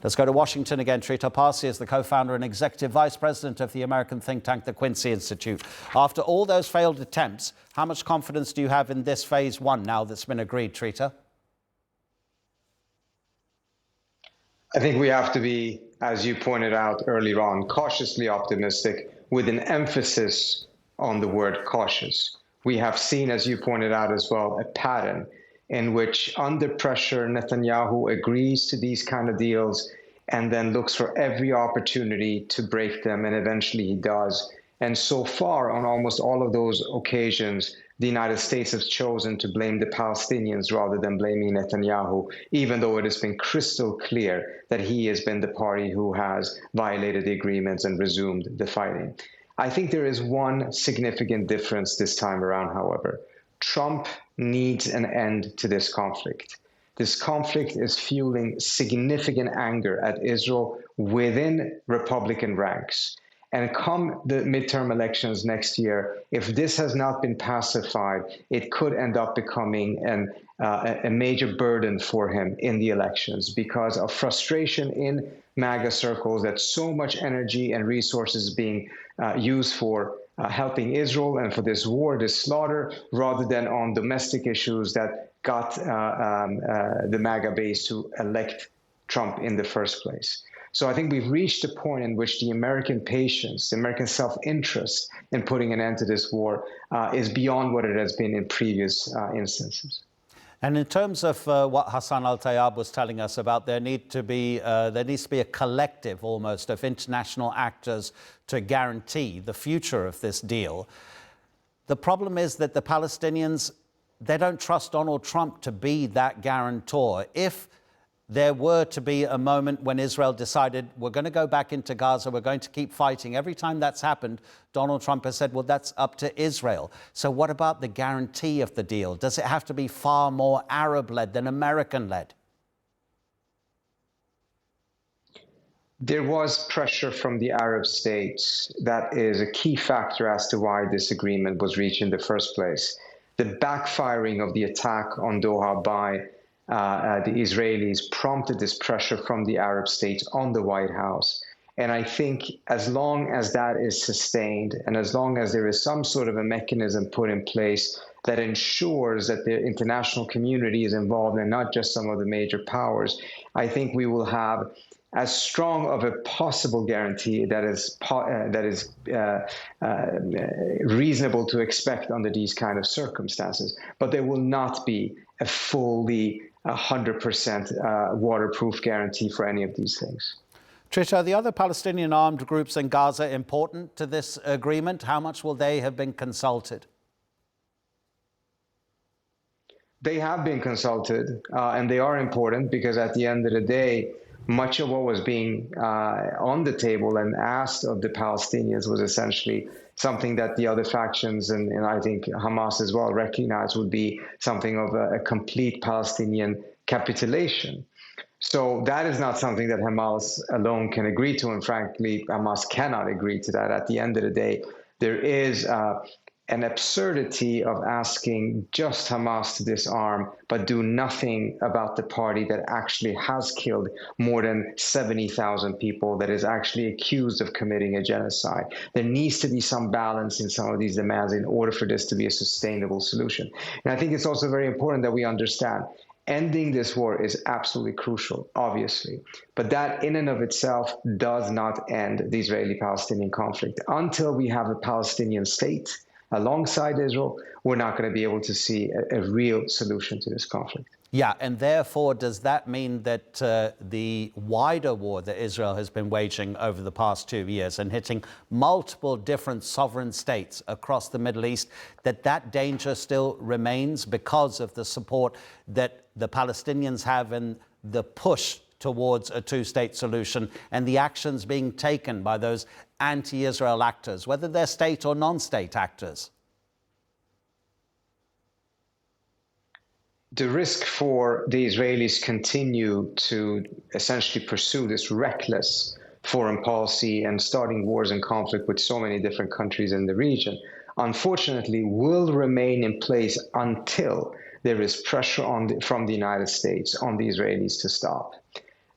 Let's go to Washington again. Trita Parsi is the co-founder and executive vice president of the American think tank, the Quincy Institute. After all those failed attempts, how much confidence do you have in this phase one now that's been agreed, Trita? I think we have to be, as you pointed out earlier on, cautiously optimistic with an emphasis on the word cautious. We have seen, as you pointed out as well, a pattern in which under pressure, Netanyahu agrees to these kind of deals and then looks for every opportunity to break them, and eventually he does. And so far, on almost all of those occasions, the United States has chosen to blame the Palestinians rather than blaming Netanyahu, even though it has been crystal clear that he has been the party who has violated the agreements and resumed the fighting. I think there is one significant difference this time around, however. Trump needs an end to this conflict. This conflict is fueling significant anger at Israel within Republican ranks. And come the midterm elections next year, if this has not been pacified, it could end up becoming a major burden for him in the elections because of frustration in MAGA circles that so much energy and resources being used for helping Israel and for this war, this slaughter, rather than on domestic issues that got the MAGA base to elect Trump in the first place. So I think we've reached a point in which the American patience, the American self-interest in putting an end to this war is beyond what it has been in previous instances. And in terms of what Hassan Al-Tayyab was telling us about, there needs to be a collective almost of international actors to guarantee the future of this deal. The problem is that the Palestinians, they don't trust Donald Trump to be that guarantor. If there were to be a moment when Israel decided, we're going to go back into Gaza, we're going to keep fighting. Every time that's happened, Donald Trump has said, well, that's up to Israel. So what about the guarantee of the deal? Does it have to be far more Arab-led than American-led? There was pressure from the Arab states. That is a key factor as to why this agreement was reached in the first place. The backfiring of the attack on Doha by the Israelis prompted this pressure from the Arab states on the White House. And I think as long as that is sustained and as long as there is some sort of a mechanism put in place that ensures that the international community is involved and not just some of the major powers, I think we will have as strong of a possible guarantee that is reasonable to expect under these kind of circumstances. But there will not be a fully 100% waterproof guarantee for any of these things. Trita, are the other Palestinian armed groups in Gaza important to this agreement? How much will they have been consulted? They have been consulted, and they are important because at the end of the day, much of what was being on the table and asked of the Palestinians was essentially something that the other factions and I think Hamas as well recognized would be something of a complete Palestinian capitulation. So that is not something that Hamas alone can agree to, and frankly, Hamas cannot agree to that. At the end of the day, there is an absurdity of asking just Hamas to disarm, but do nothing about the party that actually has killed more than 70,000 people, that is actually accused of committing a genocide. There needs to be some balance in some of these demands in order for this to be a sustainable solution. And I think it's also very important that we understand ending this war is absolutely crucial, obviously, but that in and of itself does not end the Israeli-Palestinian conflict. Until we have a Palestinian state alongside Israel, we're not going to be able to see a real solution to this conflict. Yeah, and therefore, does that mean that the wider war that Israel has been waging over the past 2 years and hitting multiple different sovereign states across the Middle East, that danger still remains because of the support that the Palestinians have and the push towards a two-state solution and the actions being taken by those anti-Israel actors, whether they're state or non-state actors? The risk for the Israelis continue to essentially pursue this reckless foreign policy and starting wars and conflict with so many different countries in the region, unfortunately, will remain in place until there is pressure from the United States on the Israelis to stop.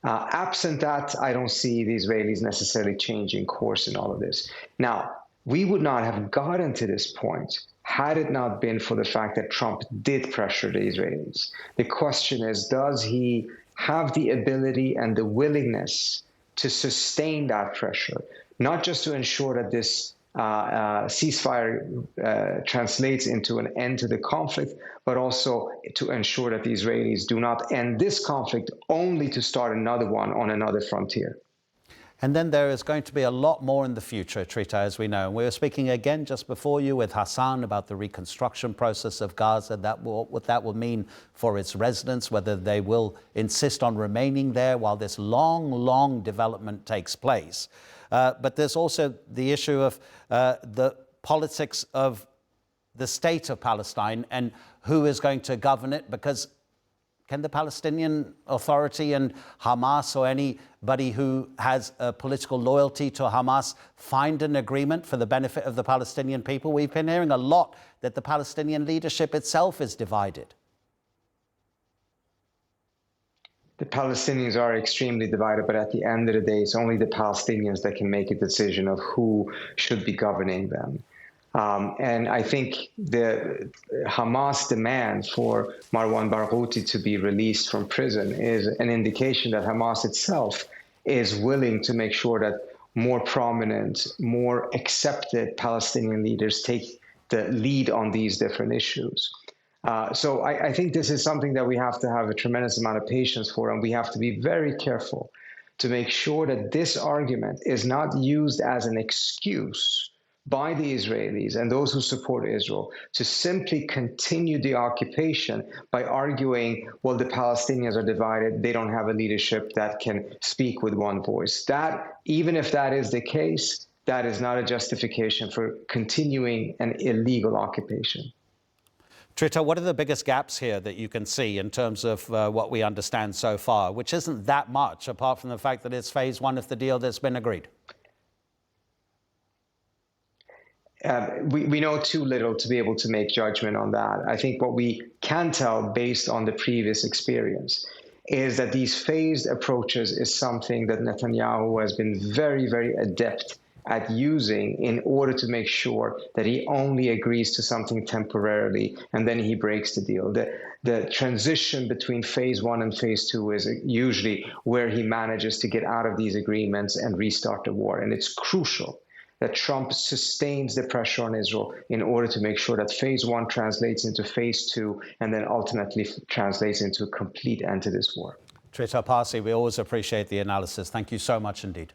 Absent that, I don't see the Israelis necessarily changing course in all of this. Now, we would not have gotten to this point had it not been for the fact that Trump did pressure the Israelis. The question is, does he have the ability and the willingness to sustain that pressure, not just to ensure that this ceasefire translates into an end to the conflict, but also to ensure that the Israelis do not end this conflict only to start another one on another frontier. And then there is going to be a lot more in the future, Trita, as we know. And we were speaking again just before you with Hassan about the reconstruction process of Gaza, what that will mean for its residents, whether they will insist on remaining there while this long development takes place. But there's also the issue of the politics of the state of Palestine and who is going to govern it, because can the Palestinian Authority and Hamas or anybody who has a political loyalty to Hamas find an agreement for the benefit of the Palestinian people? We've been hearing a lot that the Palestinian leadership itself is divided. The Palestinians are extremely divided, but at the end of the day, it's only the Palestinians that can make a decision of who should be governing them. And I think the Hamas demand for Marwan Barghouti to be released from prison is an indication that Hamas itself is willing to make sure that more prominent, more accepted Palestinian leaders take the lead on these different issues. So I think this is something that we have to have a tremendous amount of patience for, and we have to be very careful to make sure that this argument is not used as an excuse by the Israelis and those who support Israel to simply continue the occupation by arguing, well, the Palestinians are divided, they don't have a leadership that can speak with one voice. That, even if that is the case, that is not a justification for continuing an illegal occupation. Trita, what are the biggest gaps here that you can see in terms of what we understand so far, which isn't that much, apart from the fact that it's phase one of the deal that's been agreed? We know too little to be able to make judgment on that. I think what we can tell based on the previous experience is that these phased approaches is something that Netanyahu has been very adept at using in order to make sure that he only agrees to something temporarily and then he breaks the deal. The transition between phase one and phase two is usually where he manages to get out of these agreements and restart the war. And it's crucial that Trump sustains the pressure on Israel in order to make sure that phase one translates into phase two and then ultimately translates into a complete end to this war. Trita Parsi, we always appreciate the analysis. Thank you so much indeed.